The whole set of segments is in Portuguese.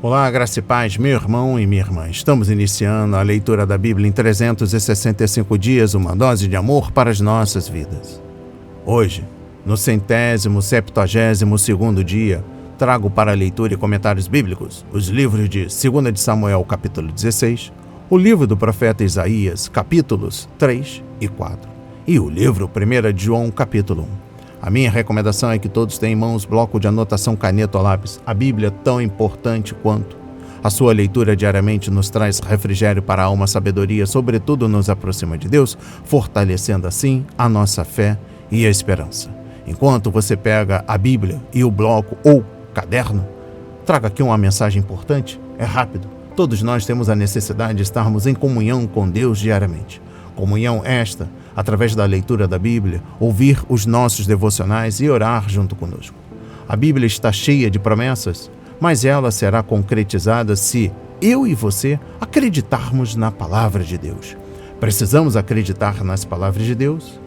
Olá, graça e paz, meu irmão e minha irmã. Estamos iniciando a leitura da Bíblia em 365 dias, uma dose de amor para as nossas vidas. Hoje, no 172º dia, trago para leitura e comentários bíblicos os livros de 2 de Samuel, capítulo 16, o livro do profeta Isaías, capítulos 3 e 4, e o livro 1 de João, capítulo 1. A minha recomendação é que todos tenham em mãos bloco de anotação, caneta ou lápis. A Bíblia é tão importante quanto. A sua leitura diariamente nos traz refrigério para a alma, sabedoria, sobretudo nos aproxima de Deus, fortalecendo assim a nossa fé e a esperança. Enquanto você pega a Bíblia e o bloco ou caderno, traga aqui uma mensagem importante, é rápido. Todos nós temos a necessidade de estarmos em comunhão com Deus diariamente. Comunhão esta, através da leitura da Bíblia, ouvir os nossos devocionais e orar junto conosco. A Bíblia está cheia de promessas, mas ela será concretizada se eu e você acreditarmos na palavra de Deus. Precisamos acreditar nas palavras de Deus?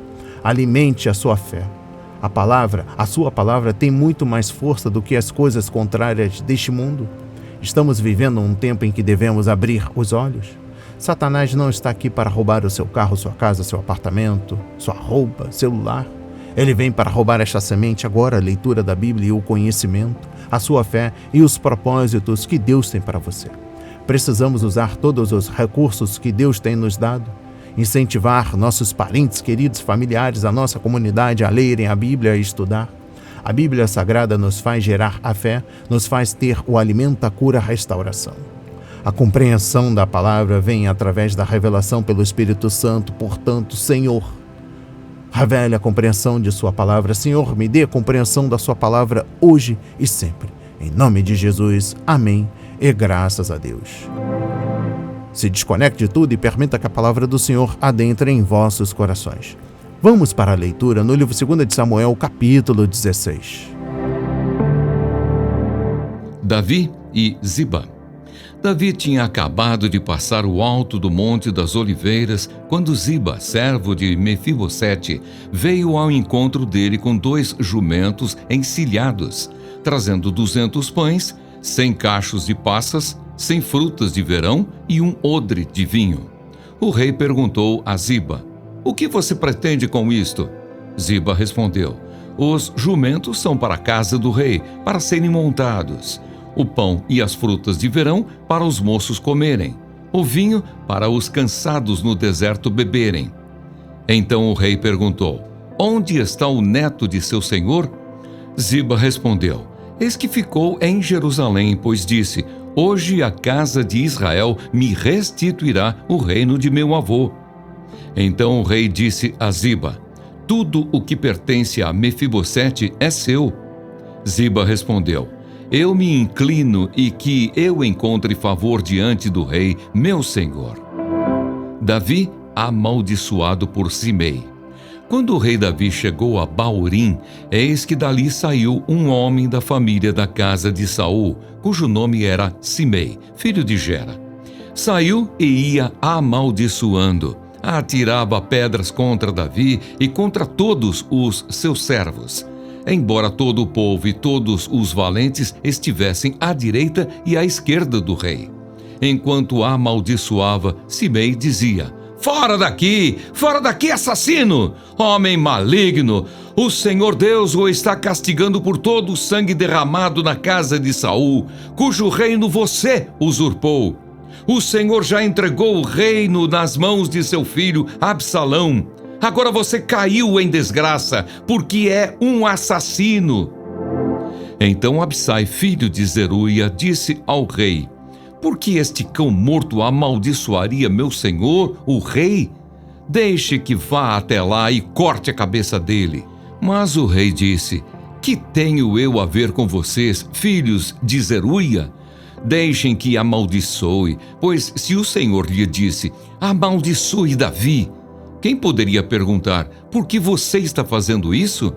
Alimente a sua fé. A sua palavra tem muito mais força do que as coisas contrárias deste mundo. Estamos vivendo um tempo em que devemos abrir os olhos. Satanás não está aqui para roubar o seu carro, sua casa, seu apartamento, sua roupa, celular. Ele vem para roubar esta semente agora, a leitura da Bíblia e o conhecimento, a sua fé e os propósitos que Deus tem para você. Precisamos usar todos os recursos que Deus tem nos dado, incentivar nossos parentes, queridos, familiares, a nossa comunidade a lerem a Bíblia e estudar. A Bíblia Sagrada nos faz gerar a fé, nos faz ter o alimento, a cura, a restauração. A compreensão da palavra vem através da revelação pelo Espírito Santo. Portanto, Senhor, revele a compreensão de sua palavra. Senhor, me dê a compreensão da sua palavra hoje e sempre. Em nome de Jesus, amém e graças a Deus. Se desconecte de tudo e permita que a palavra do Senhor adentre em vossos corações. Vamos para a leitura no livro 2 de Samuel, capítulo 16. Davi e Ziba. Davi tinha acabado de passar o alto do Monte das Oliveiras quando Ziba, servo de Mefibosete, veio ao encontro dele com 2 jumentos encilhados, trazendo 200 pães, 100 cachos de passas, 100 frutas de verão e um odre de vinho. O rei perguntou a Ziba: "O que você pretende com isto?" Ziba respondeu: "Os jumentos são para a casa do rei, para serem montados. O pão e as frutas de verão para os moços comerem, o vinho para os cansados no deserto beberem." Então o rei perguntou: "Onde está o neto de seu senhor?" Ziba respondeu: "Eis que ficou em Jerusalém, pois disse: hoje a casa de Israel me restituirá o reino de meu avô." Então o rei disse a Ziba: "Tudo o que pertence a Mefibosete é seu." Ziba respondeu: "Eu me inclino e que eu encontre favor diante do rei, meu senhor." Davi, amaldiçoado por Simei. Quando o rei Davi chegou a Baurim, eis que dali saiu um homem da família da casa de Saul, cujo nome era Simei, filho de Gera. Saiu e ia amaldiçoando, atirava pedras contra Davi e contra todos os seus servos, embora todo o povo e todos os valentes estivessem à direita e à esquerda do rei. Enquanto amaldiçoava, Simei dizia: Fora daqui, assassino! Homem maligno! O Senhor Deus o está castigando por todo o sangue derramado na casa de Saul, cujo reino você usurpou. O Senhor já entregou o reino nas mãos de seu filho Absalão. Agora você caiu em desgraça, porque é um assassino." Então Absai, filho de Zeruia, disse ao rei: "Por que este cão morto amaldiçoaria meu senhor, o rei? Deixe que vá até lá e corte a cabeça dele." Mas o rei disse: "Que tenho eu a ver com vocês, filhos de Zeruia? Deixem que amaldiçoe, pois se o Senhor lhe disse: amaldiçoe Davi, quem poderia perguntar: por que você está fazendo isso?"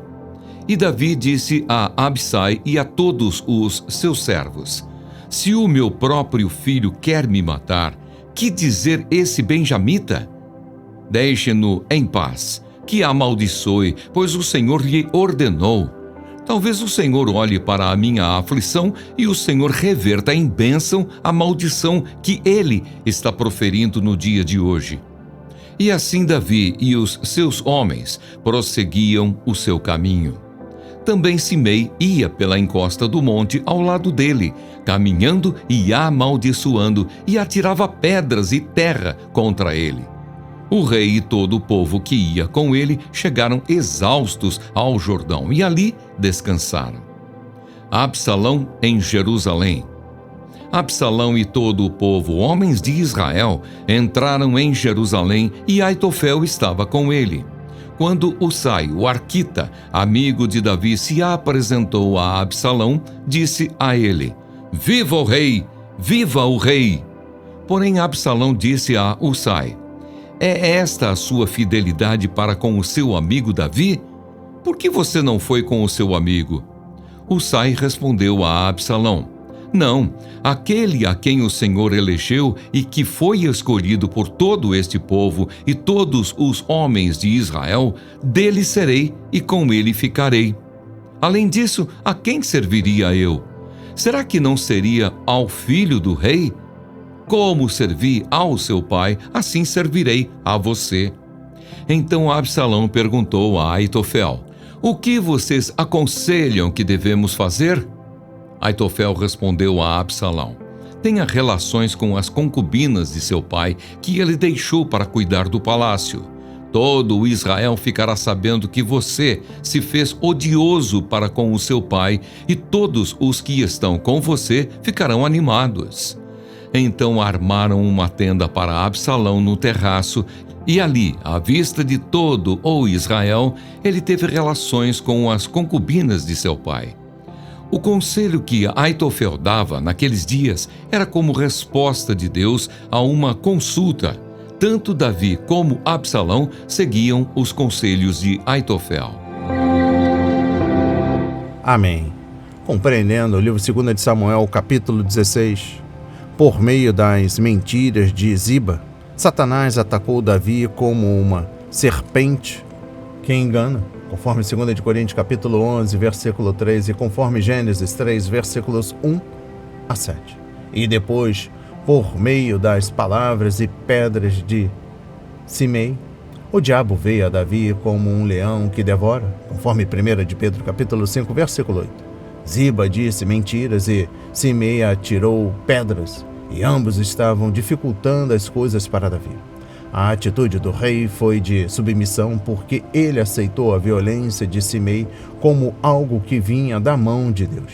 E Davi disse a Absai e a todos os seus servos: "Se o meu próprio filho quer me matar, que dizer esse benjamita? Deixe-no em paz, que amaldiçoe, pois o Senhor lhe ordenou." Talvez o Senhor olhe para a minha aflição e o Senhor reverta em bênção a maldição que ele está proferindo no dia de hoje. E assim Davi e os seus homens prosseguiam o seu caminho. Também Simei ia pela encosta do monte ao lado dele, caminhando e amaldiçoando, e atirava pedras e terra contra ele. O rei e todo o povo que ia com ele chegaram exaustos ao Jordão e ali descansaram. Absalão em Jerusalém. Absalão e todo o povo, homens de Israel, entraram em Jerusalém e Aitofel estava com ele. Quando Usai, o arquita, amigo de Davi, se apresentou a Absalão, disse a ele: "Viva o rei! Viva o rei!" Porém Absalão disse a Usai: "É esta a sua fidelidade para com o seu amigo Davi? Por que você não foi com o seu amigo?" Usai respondeu a Absalão: "Não, aquele a quem o Senhor elegeu e que foi escolhido por todo este povo e todos os homens de Israel, dele serei e com ele ficarei. Além disso, a quem serviria eu? Será que não seria ao filho do rei? Como servi ao seu pai, assim servirei a você." Então Absalão perguntou a Aitofel: "O que vocês aconselham que devemos fazer?" Aitofel respondeu a Absalão: "Tenha relações com as concubinas de seu pai, que ele deixou para cuidar do palácio. Todo o Israel ficará sabendo que você se fez odioso para com o seu pai, e todos os que estão com você ficarão animados." Então armaram uma tenda para Absalão no terraço, e ali, à vista de todo o Israel, ele teve relações com as concubinas de seu pai. O conselho que Aitofel dava naqueles dias era como resposta de Deus a uma consulta. Tanto Davi como Absalão seguiam os conselhos de Aitofel. Amém. Compreendendo o livro 2 de Samuel, capítulo 16, por meio das mentiras de Ziba, Satanás atacou Davi como uma serpente que engana, conforme 2 de Coríntios, capítulo 11, versículo 3, e conforme Gênesis 3, versículos 1 a 7. E depois, por meio das palavras e pedras de Simei, o diabo veio a Davi como um leão que devora, conforme 1 de Pedro, capítulo 5, versículo 8. Ziba disse mentiras e Simei atirou pedras, e ambos estavam dificultando as coisas para Davi. A atitude do rei foi de submissão, porque ele aceitou a violência de Simei como algo que vinha da mão de Deus.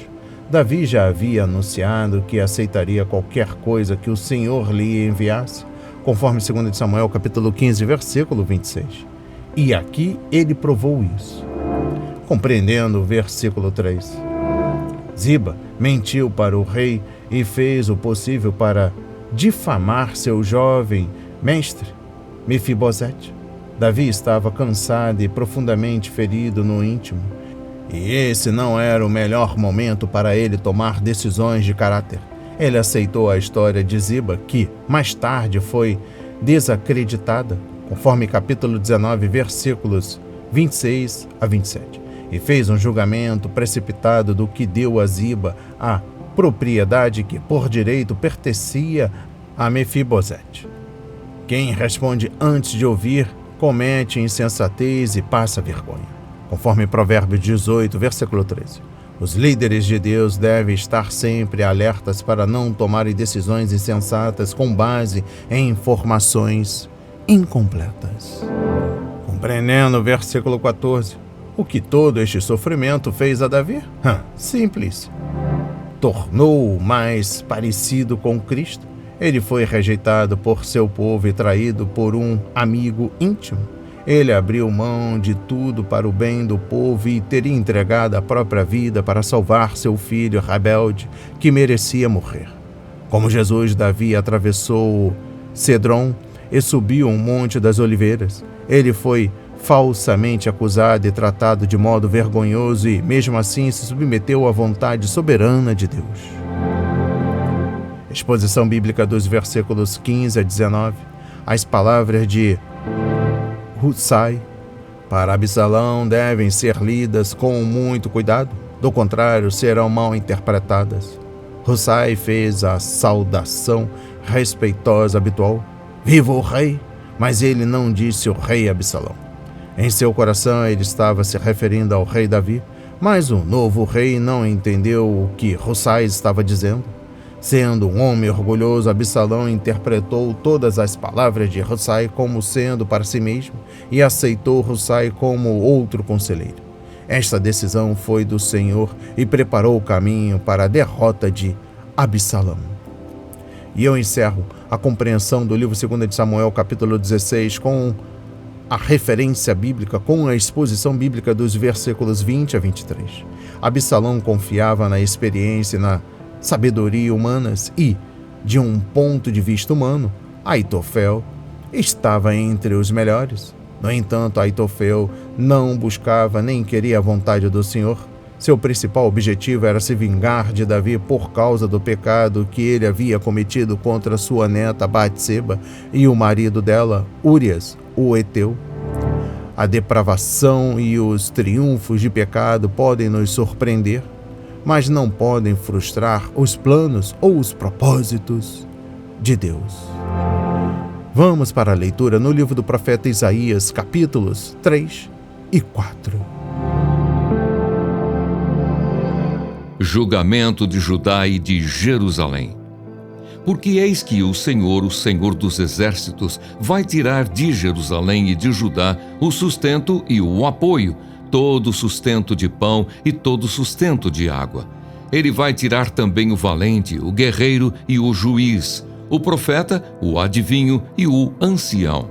Davi já havia anunciado que aceitaria qualquer coisa que o Senhor lhe enviasse, conforme 2 de Samuel, capítulo 15, versículo 26. E aqui ele provou isso. Compreendendo o versículo 3. Ziba mentiu para o rei e fez o possível para difamar seu jovem mestre, Mefibosete. Davi estava cansado e profundamente ferido no íntimo, e esse não era o melhor momento para ele tomar decisões de caráter. Ele aceitou a história de Ziba, que mais tarde foi desacreditada, conforme capítulo 19, versículos 26 a 27. E fez um julgamento precipitado do que deu a Ziba a propriedade que, por direito, pertencia a Mefibosete. Quem responde antes de ouvir, comete insensatez e passa vergonha. Conforme Provérbios 18, versículo 13. Os líderes de Deus devem estar sempre alertas para não tomarem decisões insensatas com base em informações incompletas. Compreendendo o versículo 14. O que todo este sofrimento fez a Davi? Simples. Tornou-o mais parecido com Cristo. Ele foi rejeitado por seu povo e traído por um amigo íntimo. Ele abriu mão de tudo para o bem do povo e teria entregado a própria vida para salvar seu filho rebelde, que merecia morrer. Como Jesus, Davi atravessou Cedron e subiu um monte das oliveiras. Ele foi falsamente acusado e tratado de modo vergonhoso e, mesmo assim, se submeteu à vontade soberana de Deus. Exposição bíblica dos versículos 15 a 19. As palavras de Usai para Absalão devem ser lidas com muito cuidado, do contrário serão mal interpretadas. Hussai fez a saudação respeitosa habitual: "Viva o rei!", mas ele não disse o rei Absalão. Em seu coração ele estava se referindo ao rei Davi, mas o novo rei não entendeu o que Hussai estava dizendo. Sendo um homem orgulhoso, Absalão interpretou todas as palavras de Hussai como sendo para si mesmo e aceitou Hussai como outro conselheiro. Esta decisão foi do Senhor e preparou o caminho para a derrota de Absalão. E eu encerro a compreensão do livro 2 de Samuel, capítulo 16, com a referência bíblica, com a exposição bíblica dos versículos 20 a 23. Absalão confiava na experiência e na sabedoria humanas e, de um ponto de vista humano, Aitofel estava entre os melhores. No entanto, Aitofel não buscava nem queria a vontade do Senhor. Seu principal objetivo era se vingar de Davi por causa do pecado que ele havia cometido contra sua neta Batseba e o marido dela, Urias, o Heteu. A depravação e os triunfos de pecado podem nos surpreender, mas não podem frustrar os planos ou os propósitos de Deus. Vamos para a leitura no livro do profeta Isaías, capítulos 3 e 4. Julgamento de Judá e de Jerusalém. Porque eis que o Senhor dos exércitos, vai tirar de Jerusalém e de Judá o sustento e o apoio, todo sustento de pão e todo sustento de água. Ele vai tirar também o valente, o guerreiro e o juiz, o profeta, o adivinho e o ancião,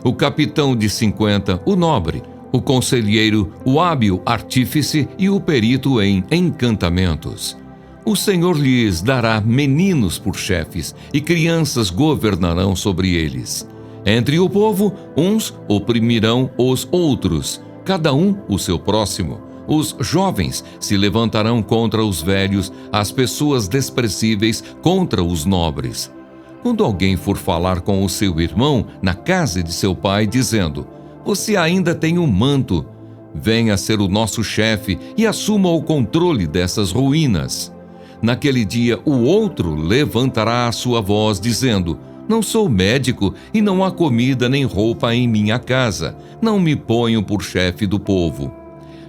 o capitão de 50, o nobre, o conselheiro, o hábil artífice e o perito em encantamentos. O Senhor lhes dará meninos por chefes, e crianças governarão sobre eles. Entre o povo, uns oprimirão os outros, cada um o seu próximo. Os jovens se levantarão contra os velhos, as pessoas desprezíveis contra os nobres. Quando alguém for falar com o seu irmão na casa de seu pai, dizendo: "Você ainda tem um manto, venha ser o nosso chefe e assuma o controle dessas ruínas." Naquele dia, o outro levantará a sua voz, dizendo: "Não sou médico e não há comida nem roupa em minha casa. Não me ponho por chefe do povo."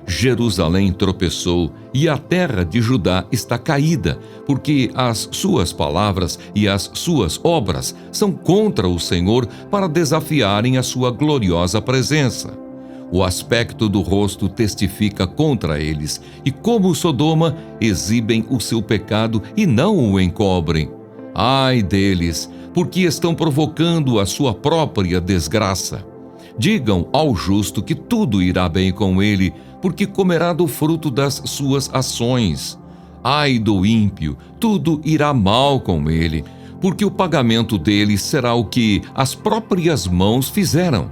Jerusalém tropeçou e a terra de Judá está caída, porque as suas palavras e as suas obras são contra o Senhor para desafiarem a sua gloriosa presença. O aspecto do rosto testifica contra eles, e como Sodoma, exibem o seu pecado e não o encobrem. Ai deles, porque estão provocando a sua própria desgraça. Digam ao justo que tudo irá bem com ele, porque comerá do fruto das suas ações. Ai do ímpio, tudo irá mal com ele, porque o pagamento dele será o que as próprias mãos fizeram.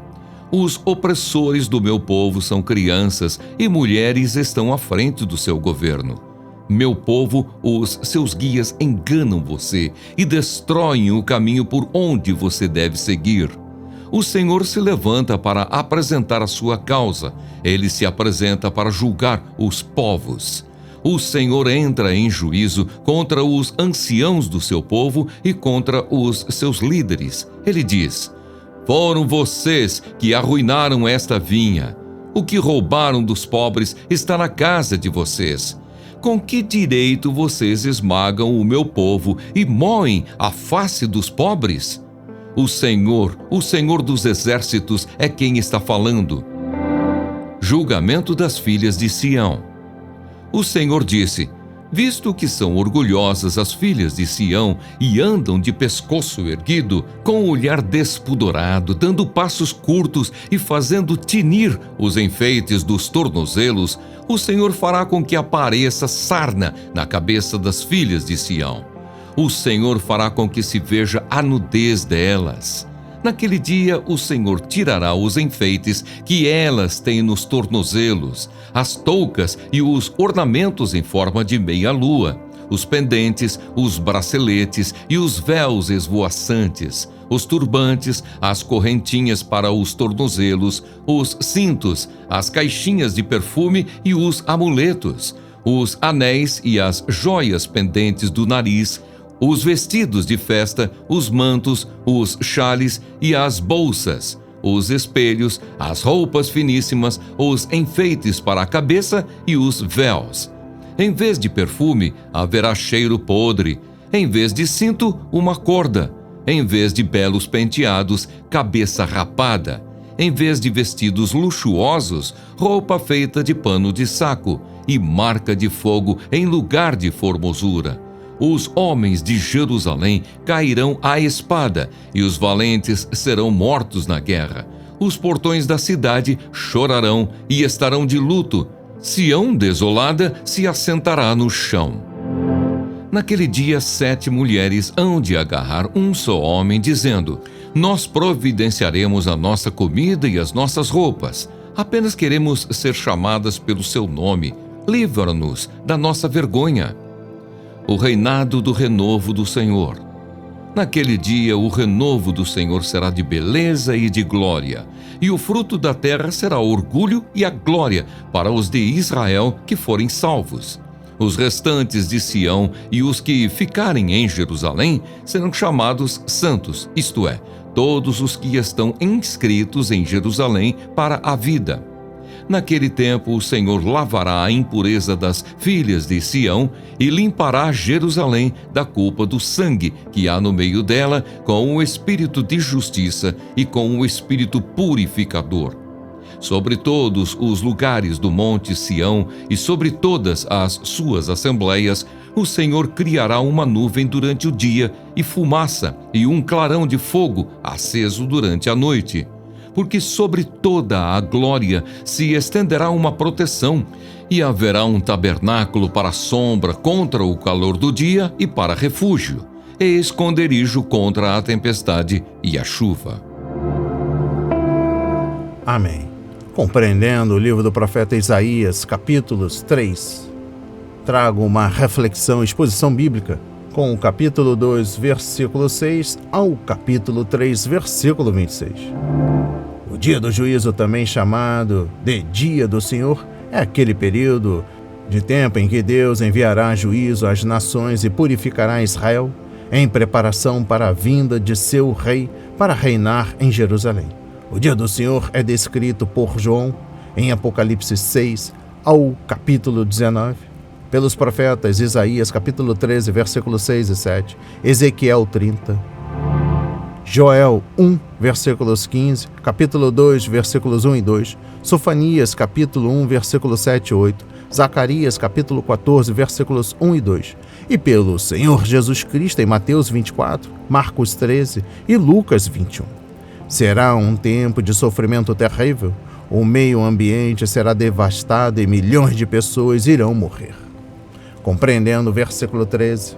Os opressores do meu povo são crianças e mulheres estão à frente do seu governo. Meu povo, os seus guias enganam você e destroem o caminho por onde você deve seguir. O Senhor se levanta para apresentar a sua causa. Ele se apresenta para julgar os povos. O Senhor entra em juízo contra os anciãos do seu povo e contra os seus líderes. Ele diz: "Foram vocês que arruinaram esta vinha. O que roubaram dos pobres está na casa de vocês. Com que direito vocês esmagam o meu povo e moem a face dos pobres?" O Senhor dos exércitos é quem está falando. Julgamento das filhas de Sião. O Senhor disse: "Visto que são orgulhosas as filhas de Sião e andam de pescoço erguido, com o olhar despudorado, dando passos curtos e fazendo tinir os enfeites dos tornozelos, o Senhor fará com que apareça sarna na cabeça das filhas de Sião. O Senhor fará com que se veja a nudez delas. Naquele dia, o Senhor tirará os enfeites que elas têm nos tornozelos, as toucas e os ornamentos em forma de meia-lua, os pendentes, os braceletes e os véus esvoaçantes, os turbantes, as correntinhas para os tornozelos, os cintos, as caixinhas de perfume e os amuletos, os anéis e as joias pendentes do nariz, os vestidos de festa, os mantos, os xales e as bolsas, os espelhos, as roupas finíssimas, os enfeites para a cabeça e os véus. Em vez de perfume, haverá cheiro podre. Em vez de cinto, uma corda. Em vez de belos penteados, cabeça rapada. Em vez de vestidos luxuosos, roupa feita de pano de saco e marca de fogo em lugar de formosura. Os homens de Jerusalém cairão à espada, e os valentes serão mortos na guerra. Os portões da cidade chorarão e estarão de luto. Sião desolada se assentará no chão. Naquele dia 7 mulheres hão de agarrar um só homem, dizendo: nós providenciaremos a nossa comida e as nossas roupas. Apenas queremos ser chamadas pelo seu nome. Livra-nos da nossa vergonha. O reinado do renovo do Senhor. Naquele dia o renovo do Senhor será de beleza e de glória, e o fruto da terra será orgulho e a glória para os de Israel que forem salvos. Os restantes de Sião e os que ficarem em Jerusalém serão chamados santos, isto é, todos os que estão inscritos em Jerusalém para a vida. Naquele tempo o Senhor lavará a impureza das filhas de Sião e limpará Jerusalém da culpa do sangue que há no meio dela, com o espírito de justiça e com o espírito purificador. Sobre todos os lugares do monte Sião e sobre todas as suas assembleias, o Senhor criará uma nuvem durante o dia e fumaça e um clarão de fogo aceso durante a noite. Porque sobre toda a glória se estenderá uma proteção, e haverá um tabernáculo para sombra contra o calor do dia e para refúgio, e esconderijo contra a tempestade e a chuva. Amém. Compreendendo o livro do profeta Isaías, capítulos 3, trago uma reflexão e exposição bíblica com o capítulo 2, versículo 6 ao capítulo 3, versículo 26. O dia do juízo, também chamado de Dia do Senhor, é aquele período de tempo em que Deus enviará juízo às nações e purificará Israel em preparação para a vinda de seu rei para reinar em Jerusalém. O dia do Senhor é descrito por João em Apocalipse 6 ao capítulo 19, pelos profetas Isaías capítulo 13, versículos 6 e 7, Ezequiel 30, Joel 1, versículos 15, capítulo 2, versículos 1 e 2, Sofanias capítulo 1, versículos 7 e 8, Zacarias capítulo 14, versículos 1 e 2, e pelo Senhor Jesus Cristo em Mateus 24, Marcos 13 e Lucas 21. Será um tempo de sofrimento terrível, o meio ambiente será devastado e milhões de pessoas irão morrer. Compreendendo o versículo 13,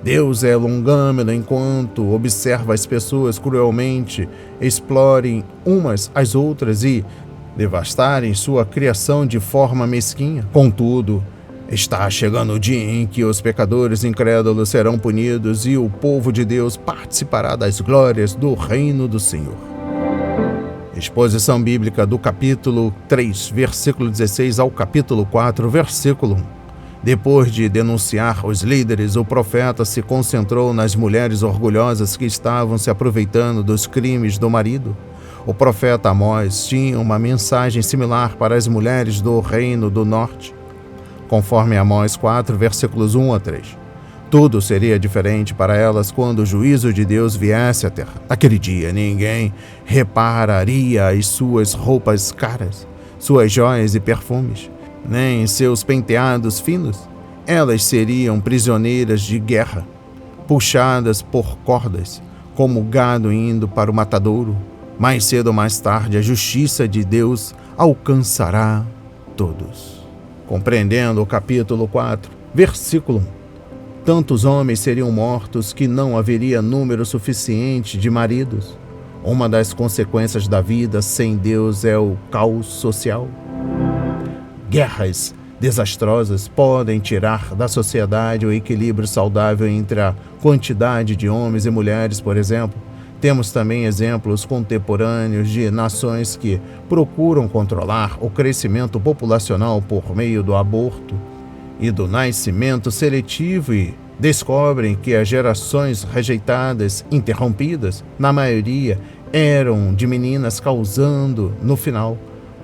Deus é longâmino enquanto observa as pessoas cruelmente explorem umas às outras e devastarem sua criação de forma mesquinha. Contudo, está chegando o dia em que os pecadores incrédulos serão punidos e o povo de Deus participará das glórias do reino do Senhor. Exposição bíblica do capítulo 3, versículo 16 ao capítulo 4, versículo 1. Depois de denunciar os líderes, o profeta se concentrou nas mulheres orgulhosas que estavam se aproveitando dos crimes do marido. O profeta Amós tinha uma mensagem similar para as mulheres do reino do norte. Conforme Amós 4, versículos 1 a 3. Tudo seria diferente para elas quando o juízo de Deus viesse à terra. Naquele dia, ninguém repararia as suas roupas caras, suas joias e perfumes, nem seus penteados finos. Elas seriam prisioneiras de guerra, puxadas por cordas, como gado indo para o matadouro. Mais cedo ou mais tarde, a justiça de Deus alcançará todos. Compreendendo o capítulo 4, versículo 1. Tantos homens seriam mortos que não haveria número suficiente de maridos. Uma das consequências da vida sem Deus é o caos social. Guerras desastrosas podem tirar da sociedade o equilíbrio saudável entre a quantidade de homens e mulheres, por exemplo. Temos também exemplos contemporâneos de nações que procuram controlar o crescimento populacional por meio do aborto e do nascimento seletivo e descobrem que as gerações rejeitadas, interrompidas, na maioria, eram de meninas, causando, no final,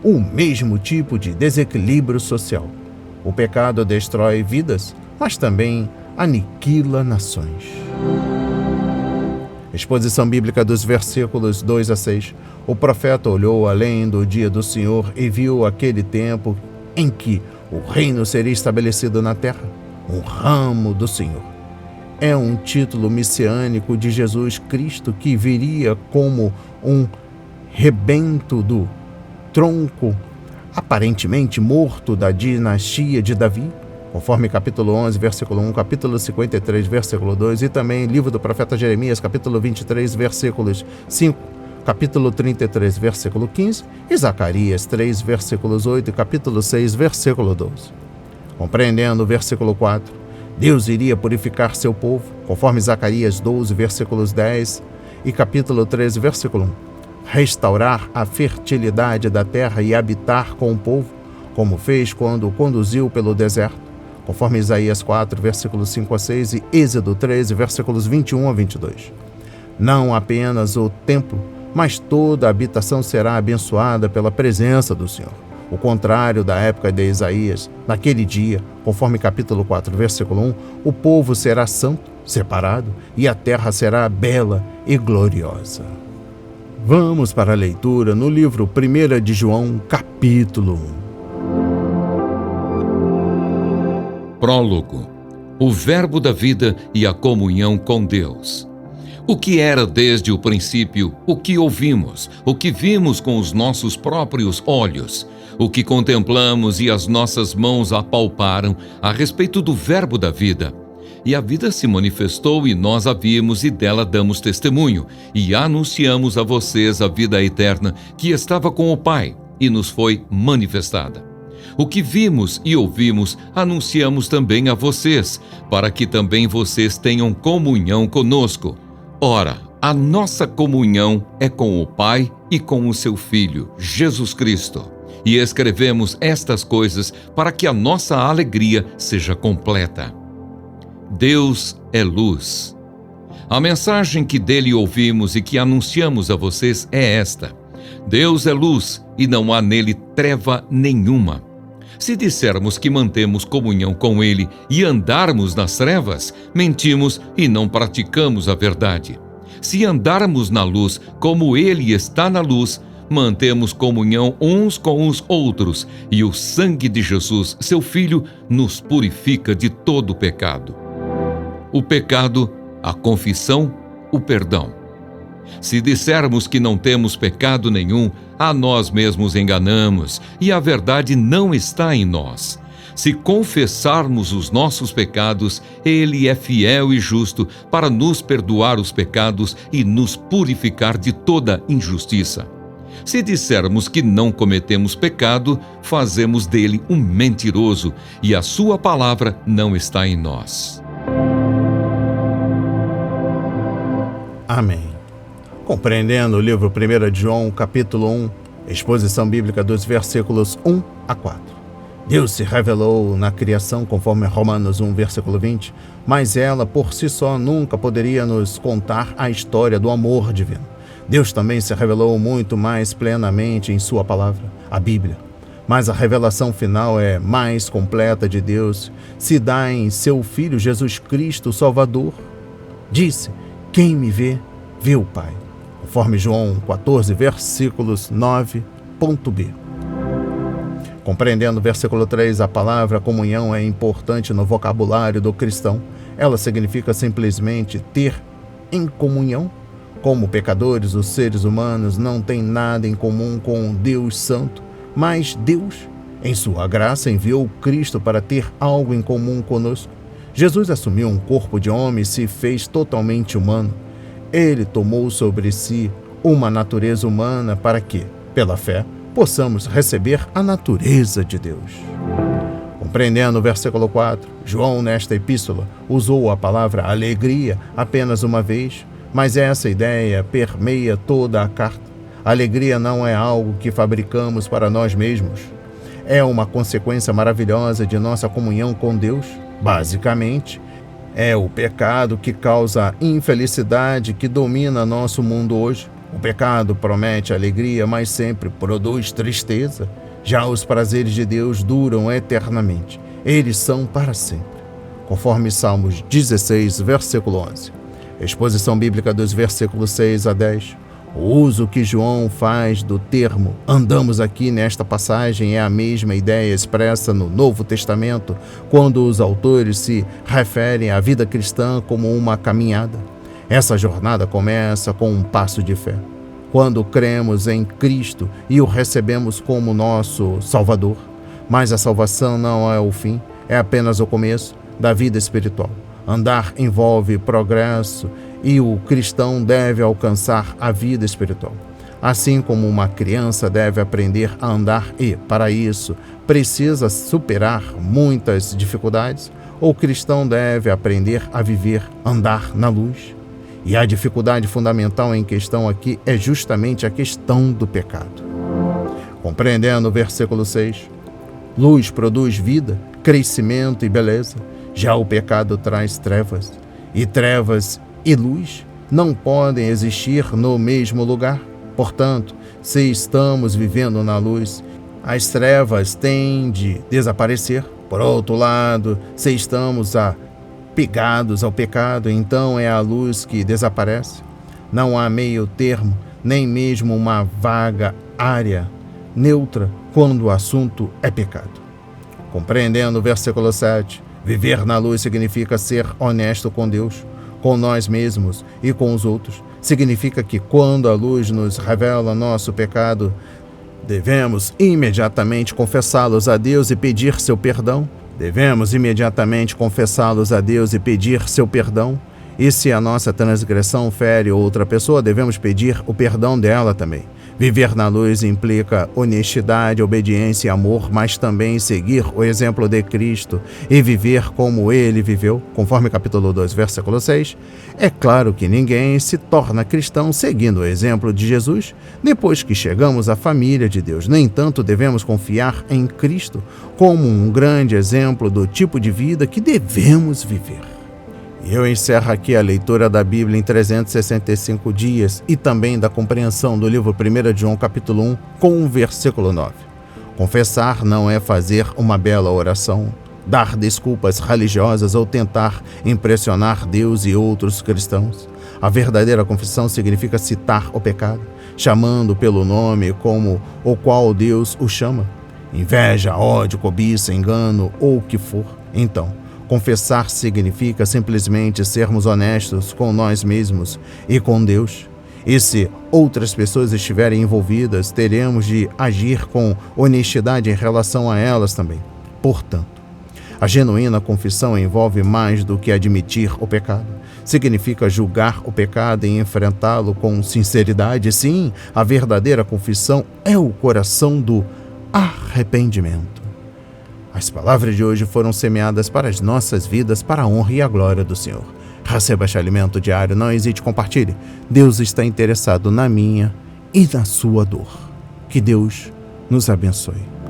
o mesmo tipo de desequilíbrio social. O pecado destrói vidas, mas também aniquila nações. Exposição bíblica dos versículos 2 a 6. O profeta olhou além do dia do Senhor e viu aquele tempo em que o reino seria estabelecido na terra, um ramo do Senhor. É um título messiânico de Jesus Cristo que viria como um rebento do tronco aparentemente morto da dinastia de Davi, conforme capítulo 11, versículo 1, capítulo 53, versículo 2, e também livro do profeta Jeremias, capítulo 23, versículos 5, capítulo 33, versículo 15, e Zacarias 3, versículos 8 e capítulo 6, versículo 12. Compreendendo o versículo 4, Deus iria purificar seu povo, conforme Zacarias 12, versículos 10 e capítulo 13, versículo 1. Restaurar a fertilidade da terra e habitar com o povo, como fez quando o conduziu pelo deserto, conforme Isaías 4, versículos 5 a 6 e Êxodo 13, versículos 21 a 22. Não apenas o templo, mas toda a habitação será abençoada pela presença do Senhor. O contrário da época de Isaías, naquele dia, conforme capítulo 4, versículo 1, o povo será santo, separado, e a terra será bela e gloriosa. Vamos para a leitura no livro 1 de João, capítulo 1. Prólogo. O Verbo da vida e a comunhão com Deus. O que era desde o princípio, o que ouvimos, o que vimos com os nossos próprios olhos, o que contemplamos e as nossas mãos apalparam a respeito do Verbo da vida. E a vida se manifestou e nós a vimos e dela damos testemunho, e anunciamos a vocês a vida eterna que estava com o Pai e nos foi manifestada. O que vimos e ouvimos anunciamos também a vocês, para que também vocês tenham comunhão conosco. Ora, a nossa comunhão é com o Pai e com o seu Filho, Jesus Cristo. E escrevemos estas coisas para que a nossa alegria seja completa. Deus é luz. A mensagem que dele ouvimos e que anunciamos a vocês é esta: Deus é luz e não há nele treva nenhuma. Se dissermos que mantemos comunhão com ele e andarmos nas trevas, mentimos e não praticamos a verdade. Se andarmos na luz como ele está na luz, mantemos comunhão uns com os outros, e o sangue de Jesus, seu Filho, nos purifica de todo pecado. O pecado, a confissão, o perdão. Se dissermos que não temos pecado nenhum, a nós mesmos enganamos, e a verdade não está em nós. Se confessarmos os nossos pecados, ele é fiel e justo para nos perdoar os pecados e nos purificar de toda injustiça. Se dissermos que não cometemos pecado, fazemos dele um mentiroso, e a sua palavra não está em nós. Amém. Compreendendo o livro 1 de João, capítulo 1, exposição bíblica dos versículos 1 a 4. Deus se revelou na criação, conforme Romanos 1, versículo 20, mas ela, por si só, nunca poderia nos contar a história do amor divino. Deus também se revelou muito mais plenamente em sua palavra, a Bíblia. Mas a revelação final é mais completa de Deus, se dá em seu Filho Jesus Cristo, o Salvador. Disse: quem me vê, vê o Pai. Conforme João 14, versículos 9.b. Compreendendo o versículo 3, a palavra comunhão é importante no vocabulário do cristão. Ela significa simplesmente ter em comunhão. Como pecadores, os seres humanos não têm nada em comum com Deus Santo, mas Deus, em sua graça, enviou Cristo para ter algo em comum conosco. Jesus assumiu um corpo de homem e se fez totalmente humano. Ele tomou sobre si uma natureza humana para que, pela fé, possamos receber a natureza de Deus. Compreendendo o versículo 4, João, nesta epístola, usou a palavra alegria apenas uma vez, Mas essa ideia permeia toda a carta. A alegria não é algo que fabricamos para nós mesmos. É uma consequência maravilhosa de nossa comunhão com Deus. Basicamente, é o pecado que causa a infelicidade que domina nosso mundo hoje. O pecado promete alegria, mas sempre produz tristeza. Já os prazeres de Deus duram eternamente. Eles são para sempre. Conforme Salmos 16, versículo 11. Exposição bíblica dos versículos 6 a 10. O uso que João faz do termo andamos aqui nesta passagem é a mesma ideia expressa no Novo Testamento, quando os autores se referem à vida cristã como uma caminhada. Essa jornada começa com um passo de fé, quando cremos em Cristo e o recebemos como nosso Salvador. Mas a salvação não é o fim, é apenas o começo da vida espiritual. Andar envolve progresso e o cristão deve alcançar a vida espiritual. Assim como uma criança deve aprender a andar e, para isso, precisa superar muitas dificuldades, o cristão deve aprender a viver, andar na luz. E a dificuldade fundamental em questão aqui é justamente a questão do pecado. Compreendendo o versículo 6, luz produz vida, crescimento e beleza. Já o pecado traz trevas, e trevas e luz não podem existir no mesmo lugar. Portanto, se estamos vivendo na luz, as trevas têm de desaparecer. Por outro lado, se estamos apegados ao pecado, então é a luz que desaparece. Não há meio termo, nem mesmo uma vaga área neutra quando o assunto é pecado. Compreendendo o versículo 7, viver na luz significa ser honesto com Deus, com nós mesmos e com os outros. Significa que quando a luz nos revela nosso pecado, devemos imediatamente confessá-los a Deus e pedir seu perdão. E se a nossa transgressão fere outra pessoa, devemos pedir o perdão dela também. Viver na luz implica honestidade, obediência e amor, mas também seguir o exemplo de Cristo e viver como Ele viveu, conforme capítulo 2, versículo 6. É claro que ninguém se torna cristão seguindo o exemplo de Jesus depois que chegamos à família de Deus. No entanto, devemos confiar em Cristo como um grande exemplo do tipo de vida que devemos viver. E eu encerro aqui a leitura da Bíblia em 365 dias e também da compreensão do livro 1 de João, capítulo 1, com o versículo 9. Confessar não é fazer uma bela oração, dar desculpas religiosas ou tentar impressionar Deus e outros cristãos. A verdadeira confissão significa citar o pecado, chamando pelo nome como o qual Deus o chama. Inveja, ódio, cobiça, engano ou o que for. Então, confessar significa simplesmente sermos honestos com nós mesmos e com Deus. E se outras pessoas estiverem envolvidas, teremos de agir com honestidade em relação a elas também. Portanto, a genuína confissão envolve mais do que admitir o pecado. Significa julgar o pecado e enfrentá-lo com sinceridade. Sim, a verdadeira confissão é o coração do arrependimento. As palavras de hoje foram semeadas para as nossas vidas, para a honra e a glória do Senhor. Receba este alimento diário, não hesite, compartilhe. Deus está interessado na minha e na sua dor. Que Deus nos abençoe.